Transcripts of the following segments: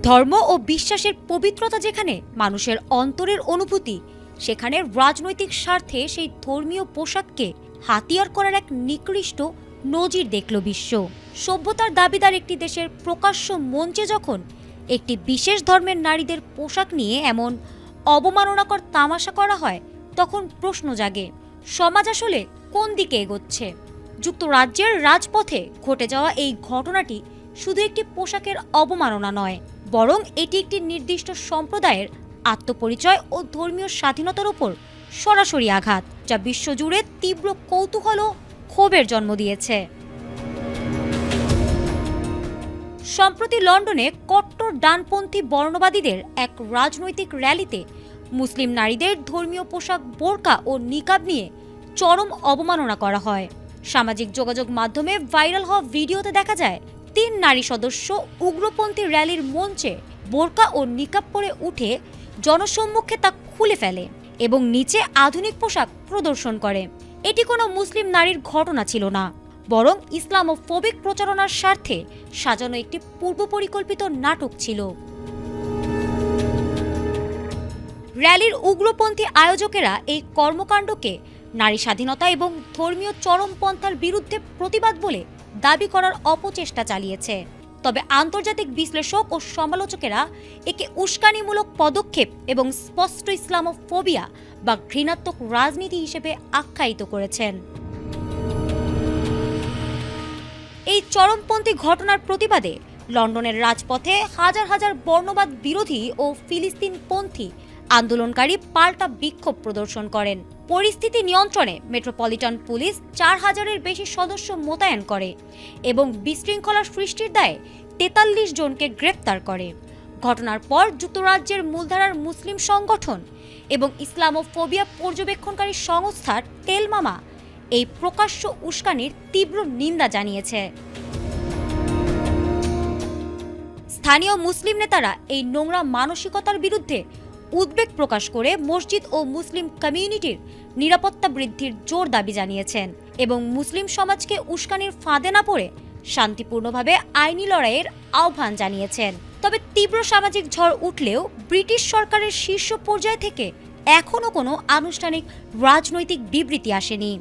ধর্ম ও বিশ্বাসের পবিত্রতা যেখানে মানুষের অন্তরের অনুভূতি, সেখানে রাজনৈতিক স্বার্থে সেই ধর্মীয় পোশাককে হাতিয়ার করার এক নিকৃষ্ট নজির দেখল বিশ্ব। সভ্যতার দাবিদার একটি দেশের প্রকাশ্য মঞ্চে যখন একটি বিশেষ ধর্মের নারীদের পোশাক নিয়ে এমন অবমাননাকর তামাশা করা হয়, তখন প্রশ্ন জাগে, সমাজ আসলে কোন দিকে এগোচ্ছে? যুক্তরাজ্যের রাজপথে ঘটে যাওয়া এই ঘটনাটি শুধু একটি পোশাকের অবমাননা নয়, বরং এটি একটি নির্দিষ্ট সম্প্রদায়ের আত্মপরিচয় ও ধর্মীয় স্বাধীনতার উপর সরাসরি আঘাত, যা বিশ্বজুড়ে তীব্র কৌতূহল ও ক্ষোভের জন্ম দিয়েছে। সম্প্রতি লন্ডনে কট্টর ডানপন্থী বর্ণবাদীদের এক রাজনৈতিক র্যালিতে মুসলিম নারীদের ধর্মীয় পোশাক বোরকা ও নিকাব নিয়ে চরম অবমাননা করা হয়। সামাজিক যোগাযোগ মাধ্যমে ভাইরাল হওয়া ভিডিওতে দেখা যায় ৩ নারী সদস্য উগ্রপন্থী র্যালির মঞ্চে বোরকা ও নিকাব পরে উঠে জনসম্মুখে তা খুলে ফেলে এবং নিচে আধুনিক পোশাক প্রদর্শন করে। এটি কোনো মুসলিম নারীর ঘটনা ছিল না, বরং ইসলামোফোবিক প্রচারণার স্বার্থে সাজানো একটি পূর্ব পরিকল্পিত নাটক ছিল। র্যালির উগ্রপন্থী আয়োজকেরা এই কর্মকাণ্ডকে নারী স্বাধীনতা এবং ধর্মীয় চরমপন্থার বিরুদ্ধে প্রতিবাদ বলে দাবি করার অপচেষ্টা চালিয়েছে। তবে আন্তর্জাতিক বিশ্লেষক ও সমালোচকেরা একে উস্কানিমূলক পদক্ষেপ এবং স্পষ্ট ইসলামোফোবিয়া বা ঘৃণাত্মক রাজনীতি হিসেবে আখ্যায়িত করেছেন। এই চরমপন্থী ঘটনার প্রতিবাদে লন্ডনের রাজপথে হাজার হাজার বর্ণবাদ বিরোধী ও ফিলিস্তিনপন্থী আন্দোলনকারী পাল্টা বিক্ষোভ প্রদর্শন করেন। পরিস্থিতি নিয়ন্ত্রণে মেট্রোপলিটন পুলিশ ৪,০০০-এর বেশি সদস্য মোতায়েন করে এবং বিশৃঙ্খলা সৃষ্টির দায়ে ৪৩ জনকে গ্রেফতার করে। ঘটনার পর যুক্তরাজ্যের মূলধারার মুসলিম সংগঠন এবং ইসলামোফোবিয়া পর্যবেক্ষণকারী সংস্থার টেলমামা এই প্রকাশ্য উস্কানির তীব্র নিন্দা জানিয়েছে। স্থানীয় মুসলিম নেতারা এই নোংরা মানসিকতার বিরুদ্ধে উদ্বেগ প্রকাশ করে মসজিদ ও মুসলিম কমিউনিটির নিরাপত্তা বৃদ্ধির জোর দাবি জানিয়েছেন এবং মুসলিম সমাজকে উস্কানির ফাঁদে না পড়ে শান্তিপূর্ণভাবে আইনি লড়াইয়ের আহ্বান জানিয়েছেন। তবে তীব্র সামাজিক ঝড় উঠলেও ব্রিটিশ সরকারের শীর্ষ পর্যায় থেকে এখনও কোনো আনুষ্ঠানিক রাজনৈতিক বিবৃতি আসেনি।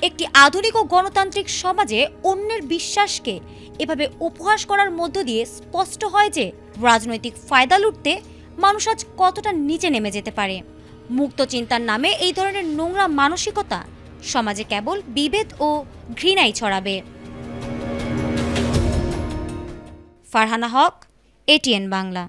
একটি আধুনিক ও গণতান্ত্রিক সমাজে অন্যের বিশ্বাসকে এভাবে উপহাস করার মধ্য দিয়ে স্পষ্ট হয় যে রাজনৈতিক ফায়দা লুটতে মানুষ আজ কতটা নিচে নেমে যেতে পারে। মুক্ত চিন্তার নামে এই ধরনের নোংরা মানসিকতা সমাজে কেবল বিভেদ ও ঘৃণাই ছড়াবে। ফারহানা হক, ATN বাংলা।